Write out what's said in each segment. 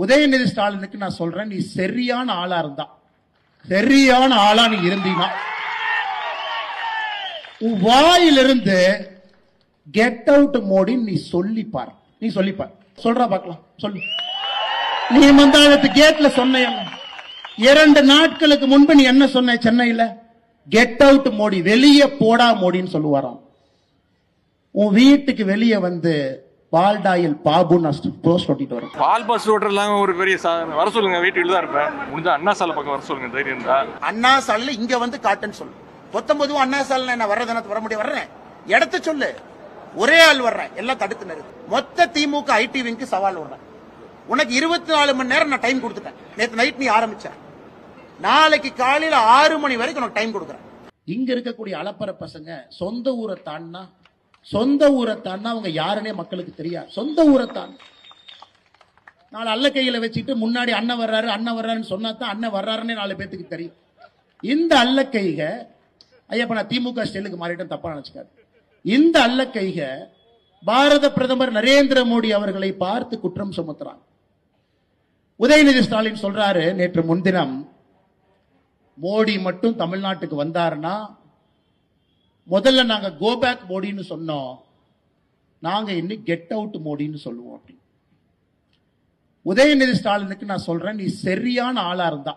உதயநிதி ஸ்டாலினுக்கு நான் சொல்றேன், நீ சரியான ஆளா இருந்தா, சரியான ஆளா நீ இருந்தீனா, உன் வாயிலிருந்து கெட் அவுட் மோடி நீ சொல்லிப்பார். நீ சொல்லிப்பார். சொல்றா பார்க்கலாம். சொல்லு. நீ மந்தாளத்து கேட்ல சொன்ன 2 நாட்களுக்கு முன்பு நீ என்ன சொன்ன? சென்னையில கெட் அவுட் மோடி, வெளியே போடா மோடின்னு சொல்லுவாராம். உன் வீட்டுக்கு வெளியே வந்து பால்டாயில் பாபு போஸ்ட் ஓட்டிட்டு வரும். பால் பஸ் ஓட்டர்லாம் ஒரு பெரிய வர சொல்லுங்க, வீட்டுல தான் இருப்பேன். முடிஞ்சா அண்ணா சாலை பக்கம் வர சொல்லுங்க, தைரியம் தான். அண்ணா சாலையில இங்க வந்து காட்டுன்னு சொல்லு. 19 அண்ணா சாலை என்ன வர்றதுனா வர முடியும்? வர்றேன், இடத்த சொல்லு. ஒரே ஆள் வர்றேன், எல்லாம் தடுத்து நிறுத்து. மொத்த திமுக ஐடி விங்க்கு சவால் விடுறேன். உனக்கு 24 மணி நேரம் நான் டைம் கொடுத்துட்டேன். நேற்று நைட் நீ ஆரம்பிச்ச, நாளைக்கு காலையில 6 மணி வரைக்கும் உனக்கு டைம் கொடுக்குறேன். இங்க இருக்கக்கூடிய அலப்பற பசங்க சொந்த ஊரை தாண்டா அவங்க யாருன்னே மக்களுக்கு தெரியாது. சொந்த ஊரை தான் நாலு அல்ல கையில வச்சுட்டு முன்னாடி அண்ணன் வர்றாருன்னு சொன்னா தான் அண்ணன் வர்றாருன்னே 4 பேத்துக்கு தெரியும். இந்த அல்ல கைக ஐயப்ப நான் திமுக ஸ்டைலுக்கு மாறிட்டேன், தப்பா நினைச்சுக்காது. இந்த அல்ல கைக பாரத பிரதமர் நரேந்திர மோடி அவர்களை பார்த்து குற்றம் சுமத்துறாங்க. உதயநிதி ஸ்டாலின் சொல்றாரு, நேற்று முன்தினம் மோடி மட்டும் தமிழ்நாட்டுக்கு வந்தாருன்னா முதல்ல நாங்க கோ பேக் மோடின்னு சொன்னோம், நாங்க இன்னைக்கு கெட் அவுட் மோடின்னு சொல்லுவோம். அப்படி உதயநிதி ஸ்டாலினுக்கு நான் சொல்றேன், நீ சரியான ஆளா இருந்தா,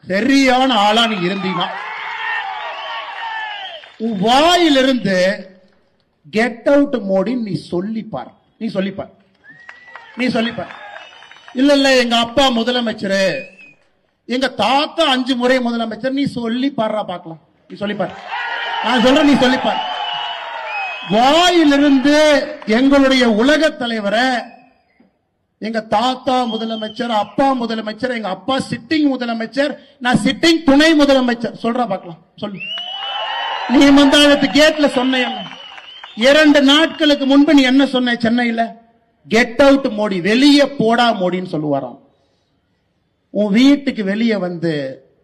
சரியான ஆளா நீ இருந்தீனா, உன் வாயிலிருந்து கெட் அவுட் மோடின்னு நீ சொல்லிப்பார். இல்ல எங்க அப்பா முதலமைச்சர், எங்க தாத்தா 5 முறை முதலமைச்சர், நீ சொல்லி பாடுறா பார்க்கலாம். நீ சொல்லிப்பார். நான் சொல்றேன், நீ சொல்லிப்பார். வாயிலிருந்து எங்களுடைய உலக தலைவரை எங்க தாத்தா முதலமைச்சர், அப்பா முதலமைச்சர், எங்க அப்பா சிட்டிங் முதலமைச்சர், நான் சிட்டிங் துணை முதலமைச்சர், சொல்றா பார்க்கலாம். சொல்லு. நீ மந்தாளத்து கேட்ல சொன்ன 2 நாட்களுக்கு முன்பு நீ என்ன சொன்ன? சென்னையில கெட் அவுட் மோடி, வெளியே போடா மோடின்னு சொல்லுவாராம். உன் வீட்டுக்கு வெளியே வந்து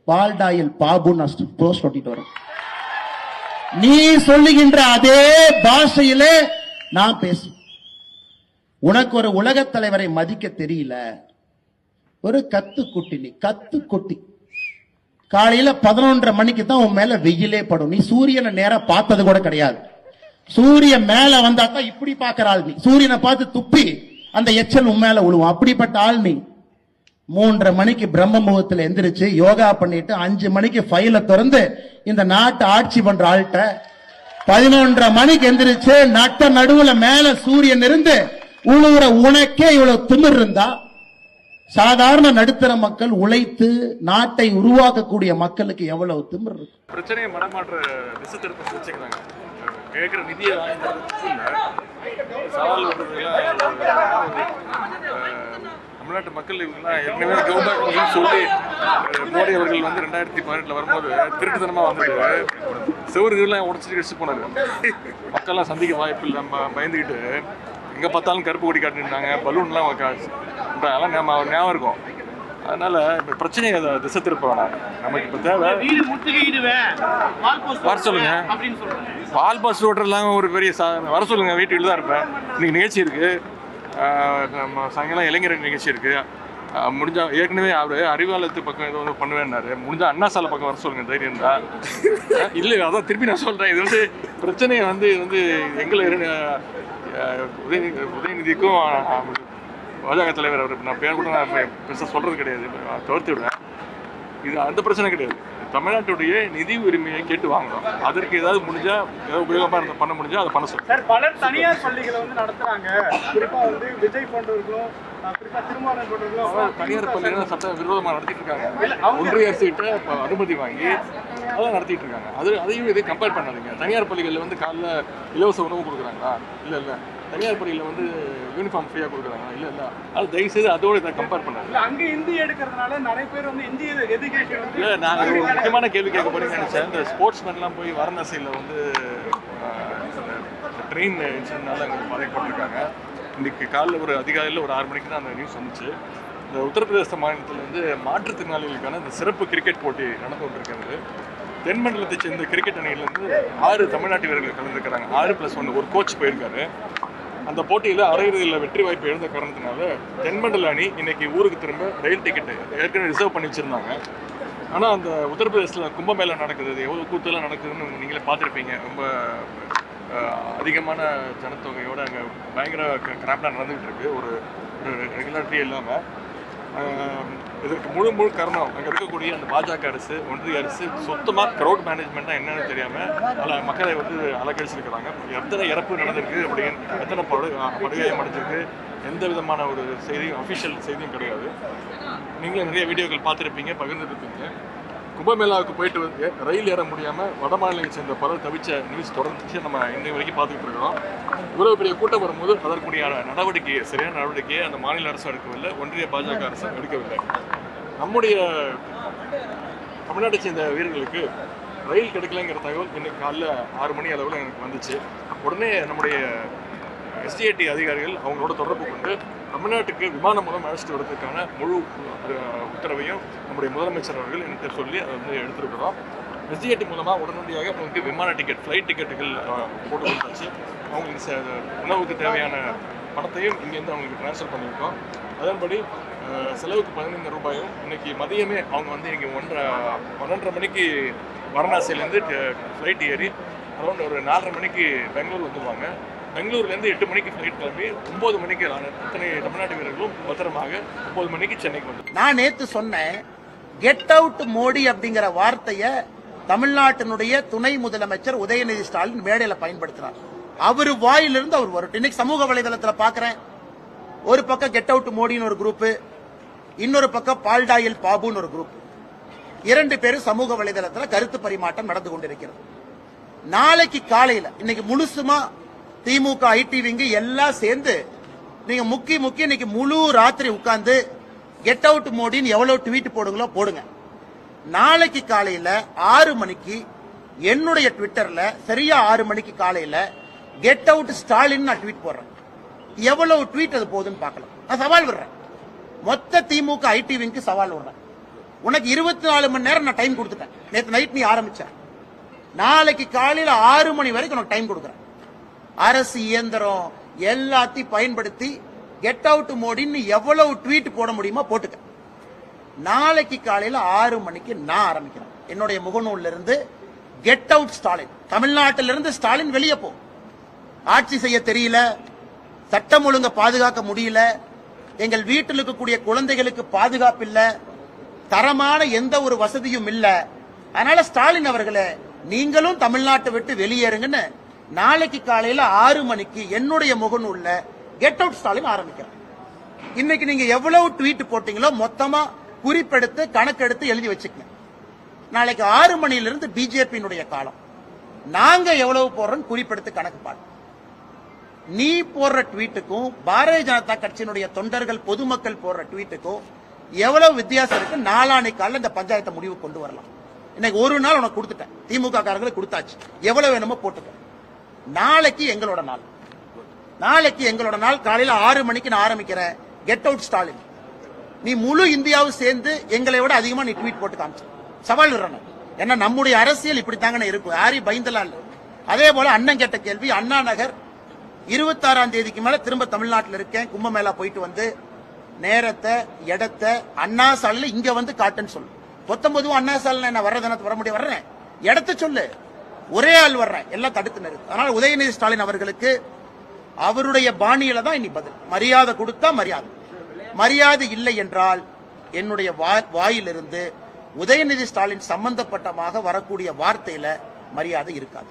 பால்டாயில் பாபு போஸ்ட் ஓட்டிட்டு வரும். நீ சொல்லுகின்ற அதே பாஷையிலே நான் பேசு. உனக்கு ஒரு உலக தலைவரை மதிக்க தெரியல, ஒரு கத்துக்குட்டி. நீ கத்துக்குட்டி. காலையில 11:30 மணிக்கு தான் உன் மேல வெயிலே படும். நீ சூரியனை நேரா பார்த்தது கூட கிடையாது. சூரியன் மேல வந்தா தான் இப்படி பாக்குற ஆள் நீ. சூரியனை பார்த்து துப்பி அந்த எச்சல் உன் மேல விழுவும். அப்படிப்பட்ட ஆள் நீ. 3:30 மணிக்கு பிரம்ம முகூர்த்தத்துல எந்திரிச்சு யோகா பண்ணிட்டு 5 மணிக்கு ஃபைல திறந்து இந்த நாட்டை ஆட்சி பண்ற ஆள்கிட்ட 11:30 மணிக்கு எந்திரிச்சு நட்ட நடுவுல மேல சூரியன் இருந்து உழுவுற உனக்கே இவ்வளவு திமிர் இருந்தா, சாதாரண நடுத்தர மக்கள் உழைத்து நாட்டை உருவாக்கக்கூடிய மக்களுக்கு எவ்வளவு திமிர் இருக்கு? பிரச்சனையை மடமாற்ற திசை திருப்ப வச்சுக்கிறாங்க. கேட்கிற நிதியை சவால் தமிழ்நாட்டு மக்கள் இவங்கெல்லாம் ஏற்கனவே கவர்மெண்ட் சொல்லி மோடி அவர்கள் வந்து 2018 வரும்போது திருட்டுத்தனமா வந்துட்டு செவர்கள்லாம் உடச்சிட்டு போனாரு. மக்கள்லாம் சந்திக்க வாய்ப்பு இல்லை, நம்ம பயந்துக்கிட்டு எங்க பார்த்தாலும் கருப்பு கொடி காட்டிருந்தாங்க, பலூன்லாம் அதெல்லாம் ஞாபகம் இருக்கும். அதனால இப்ப பிரச்சனையை திசை திருப்ப வேணாம். நமக்கு இப்ப தேவை வர சொல்லுங்க. பால் பஸ் ஓட்டர்லாம் ஒரு பெரிய வர சொல்லுங்க, வீட்டுல தான் இருப்பேன். இன்னைக்கு நிகழ்ச்சி இருக்கு, சாயங்காலம் இளைஞர் நிகழ்ச்சி இருக்கு. முடிஞ்சா ஏற்கனவே அவரு அறிவாலயத்து பக்கம் ஏதோ ஒன்று பண்ணுவேன்னாரு. முடிஞ்சா அண்ணா சாலை பக்கம் வர சொல்லுங்க, தைரியம் தான். இல்லை அதான் திருப்பி நான் சொல்றேன், இது வந்து பிரச்சனையை வந்து எங்களை உதயநிதிக்கும் பாஜக தலைவர் அவர் நான் பேர் கூட நான் பெருசாக சொல்றது கிடையாது, தவிர்த்து விடுவேன். இது அந்த பிரச்சனை கிடையாது. தமிழ்நாட்டுடைய நிதி உரிமையை கேட்டு வாங்கணும். அதற்கு ஏதாவது முடிஞ்சா, ஏதாவது உபயோகமாக பண்ண முடிஞ்சா அதை பண்ண சொல்லுங்க. சார், பல தனியார் பள்ளிகளை வந்து நடத்துறாங்க. குறிப்பாக வந்து விஜய் போன்றவர்களும் திருமாவளவன் போன்றவர்களும் தனியார் பள்ளிகள் சட்ட விரோதமாக நடத்திட்டு இருக்காங்க. ஒன்றிய அரசுகிட்ட அனுமதி வாங்கி அதான் நடத்திட்டு இருக்காங்க. அதையும் இதை கம்பேர் பண்ணாதீங்க. தனியார் பள்ளிகளில் வந்து காலைல இலவச உணவு கொடுக்குறாங்களா? இல்லை. தனியார் பள்ளியில் வந்து யூனிஃபார்ம் ஃப்ரீயாக கொடுக்குறாங்களா? இல்லை. அது தயவுசெய்து அதோட இதை கம்பேர் பண்ணாங்க. அங்கே ஹிந்தி எடுக்கிறதுனால நிறைய பேர் வந்து இந்திய எஜுகேஷன் வந்து இல்லை. நான் ஒரு முக்கியமான கேள்வி கேட்க போறேன்னு நினைச்சேன். இந்த ஸ்போர்ட்ஸ்மேன்லாம் போய் வாரணாசியில் வந்து ட்ரெயின் இன்சிடென்ட்னால அங்கே பாதிக்கப்பட்டிருக்காங்க. இன்றைக்கி காலையில் ஒரு அதிகாலையில் ஒரு 6 மணிக்கு தான் அந்த நியூஸ் வந்துச்சு. இந்த உத்தரப்பிரதேச மாநிலத்தில் வந்து மாற்றுத்திறனாளிகளுக்கான இந்த சிறப்பு கிரிக்கெட் போட்டி நடந்து கொண்டிருக்கிறது. தென்மண்டலத்தை சேர்ந்த கிரிக்கெட் அணியிலேருந்து 6 தமிழ்நாட்டு வீரர்கள் கலந்துருக்கிறாங்க. 6+1 ஒரு கோச் போயிருக்காரு. அந்த போட்டியில் அரையிறுதியில் வெற்றி வாய்ப்பு இழந்த காரணத்தினால தென்மண்டல அணி இன்னைக்கு ஊருக்கு திரும்ப ரயில் டிக்கெட்டு ஏற்கனவே ரிசர்வ் பண்ணி வச்சுருந்தாங்க. ஆனால் அந்த உத்தரப்பிரதேசத்தில் கும்பமேளா நடக்குது, எவ்வளோ கூத்தெல்லாம் நடக்குதுன்னு நீங்களே பார்த்துருப்பீங்க. ரொம்ப அதிகமான ஜனத்தொகையோடு அங்கே பயங்கர கிராப்டாக நடந்துகிட்டு இருக்கு, ஒரு ரெகுலாரிட்டியே இல்லாமல். இதற்கு முழு காரணம் அங்கே இருக்கக்கூடிய அந்த பாஜக அரசு, ஒன்றிய அரசு சுத்தமாக க்ரௌட் மேனேஜ்மெண்ட்டாக என்னென்னு தெரியாமல் மக்களை வந்து அலக்கழிச்சிருக்கிறாங்க. எத்தனை இறப்பு நடந்திருக்கு அப்படின்னு, எத்தனை படுகாயம் அடைஞ்சிருக்கு, எந்த விதமான ஒரு செய்தியும் அஃபிஷியல் செய்தியும் கிடையாது. நீங்களே நிறைய வீடியோக்கள் பார்த்துருப்பீங்க, பகிர்ந்துருப்பீங்க. கும்பமேளாவுக்கு போயிட்டு வந்து ரயில் ஏற முடியாமல் வட மாநிலங்களை சேர்ந்த பலர் தவிச்ச நியூஸ் தொடர்ந்து நம்ம இன்னை வரைக்கும் பார்த்துக்கிட்டு இருக்கிறோம். இவ்வளவு பெரிய கூட்டம் வரும்போது அதற்குரிய நடவடிக்கையை, சரியான நடவடிக்கையை அந்த மாநில அரசு எடுக்கவில்லை, ஒன்றிய பாஜக அரசு எடுக்கவில்லை. நம்முடைய தமிழ்நாட்டை சேர்ந்த வீரர்களுக்கு ரயில் கிடைக்கலங்கிற தகவல் இன்னைக்கு காலைல 6 மணி அளவில் எனக்கு வந்துச்சு. உடனே நம்முடைய எஸ்டிஏடி அதிகாரிகள் அவங்களோட தொடர்பு கொண்டு தமிழ்நாட்டுக்கு விமானம் மூலம் அழைச்சிட்டு வரதுக்கான முழு உத்தரவையும் நம்முடைய முதலமைச்சர் அவர்கள் என்கிட்ட சொல்லி அதை வந்து எடுத்திருக்கிறோம். எஸ்டிஏடி மூலமாக உடனடியாக அவங்களுக்கு விமான டிக்கெட், ஃப்ளைட் டிக்கெட்டுகள் போட்டு கொடுத்தாச்சு. அவங்களுக்கு உணவுக்கு தேவையான பணத்தையும் இங்கேருந்து அவங்களுக்கு ட்ரான்ஸ்ஃபர் பண்ணியிருக்கோம். அதன்படி செலவுக்கு 15 ரூபாயும் இன்னைக்கு மதியமே அவங்க வந்து இங்கே 1:30 மணிக்கு வாரணாசியிலேருந்து ஃப்ளைட் ஏறி அரௌண்ட் ஒரு 4:30 மணிக்கு பெங்களூர் வந்துடுவாங்க. பெங்களூர்லேருந்து 8 மணிக்கு ஃப்ளைட் கிளம்பி 9 மணிக்கு அத்தனை தமிழ்நாட்டு வீரர்களும் பத்திரமாக 9 மணிக்கு சென்னைக்கு வந்து. நான் நேத்து சொன்னேன், கெட் அவுட் மோடி அப்படிங்கிற வார்த்தையை தமிழ்நாட்டினுடைய துணை முதலமைச்சர் உதயநிதி ஸ்டாலின் மேடையில பயன்படுத்தினார். அவர் வாயிலிருந்து அவர் வரட்டும். இன்னைக்கு சமூக வலைதளத்தில் பார்க்கிறேன், ஒரு பக்கம் கெட் அவுட் மோடின்னு ஒரு குரூப், இன்னொரு பக்கம் பால்டாயில் பாபுன்னு ஒரு குரூப், 2 பேரும் சமூக வலைதளத்தில் கருத்து பரிமாற்றம் நடந்து கொண்டிருக்கிறது. நாளைக்கு காலையில இன்னைக்கு முழுசுமா திமுக ஐடி விங்கு எல்லாம் சேர்ந்து நீங்க முக்கி இன்னைக்கு முழு ராத்திரி உட்கார்ந்து கெட் அவுட் மோடின்னு எவ்வளவு ட்வீட் போடுங்களோ போடுங்க. நாளைக்கு காலையில 6 மணிக்கு என்னுடைய ட்விட்டர்ல சரியா 6 மணிக்கு காலையில கெட் அவுட் ஸ்டாலின் நான் ட்வீட் போடுறேன். எவ்வளவு ட்வீட் அது போகுதுன்னு பார்க்கலாம். நான் சவால் விடுறேன், மொத்த திமுக ஐடி விங்கு சவால் விடுறேன். உனக்கு 24 மணி நேரம் நான் டைம் கொடுத்துட்டேன். நேற்று நைட் நீ ஆரம்பிச்ச, நாளைக்கு காலையில 6 மணி வரைக்கும் உனக்கு டைம் கொடுக்குறேன். அரசு இயந்திரம் எல்லாத்தையும் பயன்படுத்தி கெட் அவுட் மோடின்னு எவ்வளவு ட்வீட் போட முடியுமோ போட்டுக்க. நாளைக்கு காலையில 6 மணிக்கு நான் ஆரம்பிக்கிறேன். என்னுடைய முகநூல்ல இருந்து கெட் அவுட் ஸ்டாலின், தமிழ்நாட்டிலிருந்து ஸ்டாலின் வெளியே போ, ஆட்சி செய்ய தெரியல, சட்டம் ஒழுங்க பாதுகாக்க முடியல, எங்கள் வீட்டில் இருக்கக்கூடிய குழந்தைகளுக்கு பாதுகாப்பு இல்ல, தரமான எந்த ஒரு வசதியும் இல்ல, அதனால ஸ்டாலின் அவர்களே நீங்களும் தமிழ்நாட்டை விட்டு வெளியேறுங்கன்னு நாளைக்கு காலையில 6 மணிக்கு என்னுடைய முகநூல்ல கெட் அவுட் ஸ்டாலின் ஆரம்பிக்கிறேன். இன்னைக்கு நீங்க எவ்வளவு ட்வீட் போட்டீங்களோ மொத்தமா குறிப்பெடுத்து கணக்கெடுத்து எழுதி வச்சுக்கங்க. நாளைக்கு 6 மணியிலிருந்து பிஜேபியினுடைய காலம். நாங்க எவ்வளவு போடுறோம் குறிப்பெடுத்து கணக்கு பாருங்க. நீ போடுற ட்வீட்டுக்கும் பாரதிய ஜனதா கட்சியினுடைய தொண்டர்கள் பொதுமக்கள் போடுற ட்வீட்டுக்கும் எவ்வளவு வித்தியாசம் இருக்கு. நாளானைக்கு காலையில் இந்த பஞ்சாயத்தை முடிவு கொண்டு வரலாம். இன்னைக்கு ஒரு நாள் உனக்கு கொடுத்துட்டேன், திமுக காரங்களுக்கு கொடுத்தாச்சு, எவ்வளவு வேணுமோ போட்டுக்க. நாளைக்கு எங்களோட நாள், நாளைக்கு எங்களோட நாள். காலையில 6 மணிக்கு நான் ஆரம்பிக்கிறேன் கெட் அவுட் ஸ்டாலின். நீ முழு இந்தியாவும் சேர்ந்து எங்களை விட அதிகமா நீ ட்வீட் போட்டு காமிச்சு சவால் விடுறேன். ஏன்னா நம்முடைய அரசியல் இப்படித்தாங்க இருக்கும், யாரையும் பயந்தலாம் இல்ல. அதே போல அண்ணன் கேட்ட கேள்வி, அண்ணா நகர் 26ஆம் தேதிக்கு மேல திரும்ப தமிழ்நாட்டில் இருக்கேன், கும்பமேளா போயிட்டு வந்து நேரத்தை இடத்தை அண்ணா சாலையில இங்க வந்து காட்டுன்னு சொல்லு. 19 அண்ணா சாலையில நான் வர்றதுன்னு வர முடியும், வர்றேன், இடத்த சொல்லு, ஒரே ஆள் வர்றேன், எல்லாம் தடுத்து நிறுத்து. அதனால உதயநிதி ஸ்டாலின் அவர்களுக்கு அவருடைய பாணியில தான் இனி பதில். மரியாதை கொடுத்தா மரியாதை, மரியாதை இல்லை என்றால் என்னுடைய வாயிலிருந்து உதயநிதி ஸ்டாலின் சம்பந்தப்பட்டமாக வரக்கூடிய வார்த்தையில மரியாதை இருக்காது.